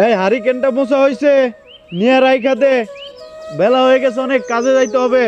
এই হারিকেনটা মোছা হয়েছে, নিয়ে রাইখা দে, বেলা হয়ে গেছে, অনেক কাজে যাইতে হবে।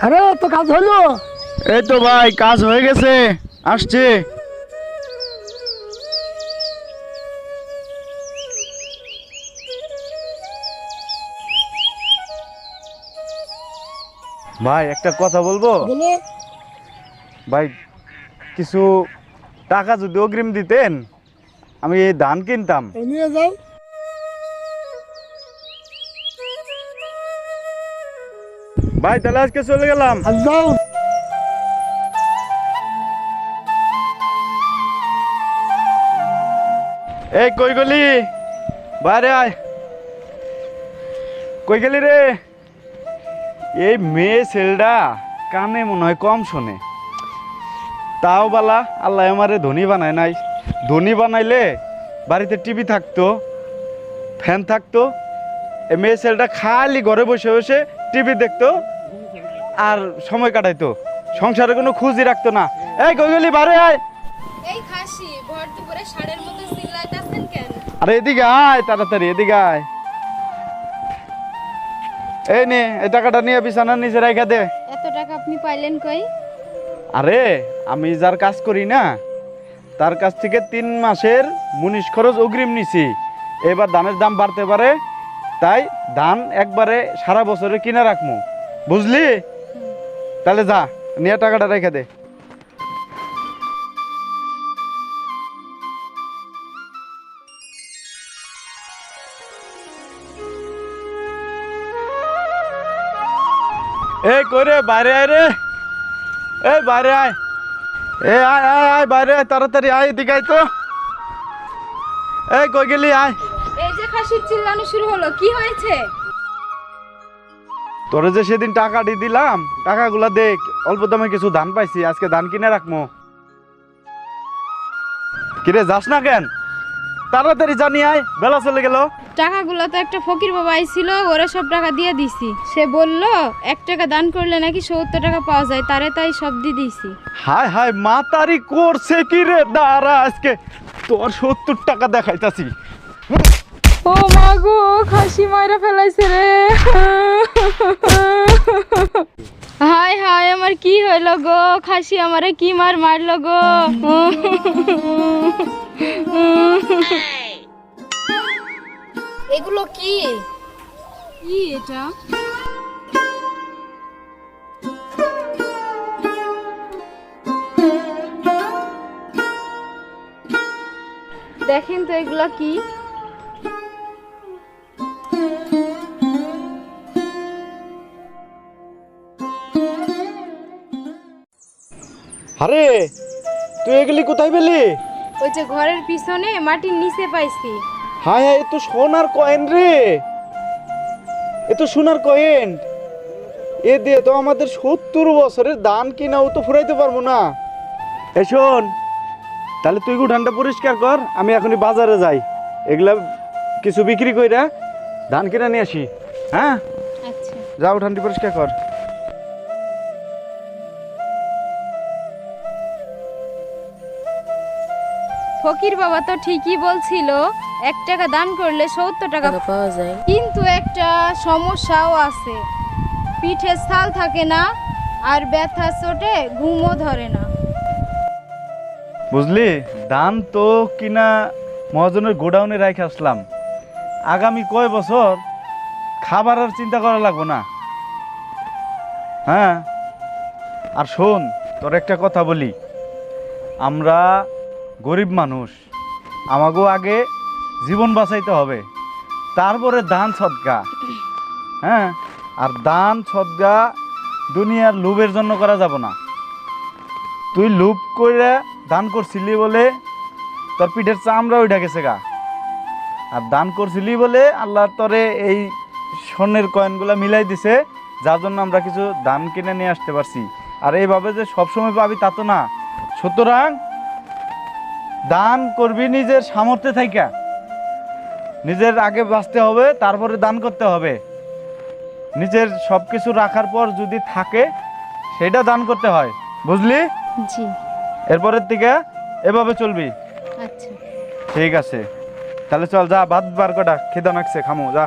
আরে তো কাজ হলো? এই তো ভাই, কাজ হয়ে গেছে, আসছে। ভাই একটা কথা বলবো বলো। ভাই, কিছু টাকা যদি অগ্রিম দিতেন আমি এই ধান কিনতাম। নিয়ে যাও। ভাই তাহলে আজকে চলে গেলাম। আর যাও। এই কই গলি, বাইরে আয়। কই গেলি রে? এই মেয়ে ছেলেটা কানে মনে হয় কম শোনে, তাও বালা আল্লাহ আমারে ধনী বানায় নাই। ধনী বানাইলে বাড়িতে টিভি থাকতো, ফ্যান থাকতো। এই মেয়ে ছেলেটা খালি ঘরে বসে বসে টিভি দেখতো আর সময় কাটাইতো, সংসারে কোনো খুঁজই রাখতো না। এই কই গেলি, বাইরে আয়। এই খাসি ভর দুপুরে ষাঁড়ের মতো চিল্লাইতাছেন কেন? আরে এদিকে আয়, তাড়াতাড়ি এদিকে আয়। এই নে, এই টাকাটা নিয়ে বিছানার নিচে রাইখা দে। এত টাকা আপনি পাইলেন কই? আরে আমি যার কাজ করি না, তার কাছ থেকে 3 মাসের মুনিশ খরচ অগ্রিম নিছি। এবার ধানের দাম বাড়তে পারে, তাই ধান একবারে সারা বছরে কিনে রাখবো, বুঝলি? তাহলে যা, নিয়ে টাকাটা রেখে দে। এই কই রে, বাইরে আয় রে। এই বাইরে আয়, এ আয় আয় আয়, বাইরে আয়, তাড়াতাড়ি আয়, এদিকে আয় তো। এই কই গেলি, আয়। এই যে খাসির চিল্লানো শুরু হলো, কি হয়েছে? তোরে যে সেদিন টাকা দিয়ে দিলাম, টাকাগুলা দেখ, অল্প দামে কিছু ধান পাইছি, আজকে ধান কিনে রাখবো। কিরে যাস না কেন? তাড়াতাড়ি জানি আয়, বেলা চলে গেল। টাকাগুলো তো একটা ফকির বাবা আইছিল, ওরে সব টাকা দিয়ে দিছি। সে বলল 1 টাকা দান করলে নাকি 70 টাকা পাওয়া যায়, তারে তাই সব দিয়ে দিছি। হায় হায়, মাতারি করছে কি রে? দাঁড়া, আজকে তোর 70 টাকা দেখাইতাছি। ও মা গো, খাসি মাইরা ফেলাইছে রে। হায় হায়, আমার কি হইলো গো? খাসি আমারে কি মারলো গো? এগুলো কি? কি এটা? দেখেন তো এগুলো কি? আরে তুই এগুলি কোথায় পেলি? ওই যে ঘরের পিছনে মাটির নিচে পাইছি। হায় হায়, এ তো সোনার কয়েন রে, এ তো সোনার কয়েন। এ দিয়ে তো আমাদের 70 বছরের দান কিনাও তো ফুরাইতে পারবো না। এ শোন, তাহলে তুই উঠানটা পরিষ্কার কর, আমি এখনই বাজারে যাই, এগুলা কিছু বিক্রি কইরা ধান কিনা নিয়ে আসি। হ্যাঁ, আচ্ছা। যা, উঠানটি পরিষ্কার কর। ফকির বাবা তো ঠিকই বলছিল 1 টাকা দান করলে 70 টাকা পাওয়া যায়, কিন্তু একটা সমস্যাও আছে। পিঠে ছাল থাকে না, আর ব্যথা চোটে ঘুমও ধরে না। বুঝলি, ধান তো কিনা মহাজনের গোডাউনে রাখে আসলাম, আগামী কয় বছর খাবারের চিন্তা করা লাগবো না। হ্যাঁ, আর শোন, তোর একটা কথা বলি, আমরা গরিব মানুষ, আমাকেও আগে জীবন বাঁচাইতে হবে, তারপরে দান সদকা। হ্যাঁ, আর দান সদকা দুনিয়ার লোভের জন্য করা যাব না। তুই লোভ করে দান করছিলি বলে তোর পিঠের চামড়া উঠে গেছে গা, আর দান করছিলি বলে আল্লাহ তোরে এই স্বর্ণের কয়েনগুলো মিলাই দিছে, যার জন্য আমরা কিছু দান কিনে নিয়ে আসতে পারছি। আর এইভাবে যে সবসময় পাবি তা তো না। সুতরাং দান করবি নিজের সামর্থ্যে থাইকা, নিজের আগে বাঁচতে হবে, তারপরে দান করতে হবে। নিজের সব কিছু রাখার পর যদি থাকে সেটা দান করতে হয়, বুঝলি? জি। এরপরের থেকে এভাবে চলবি। আচ্ছা। ঠিক আছে, তাহলে চল, যা ভাত বার কটা, খিদা লাগছে, খামো, যা।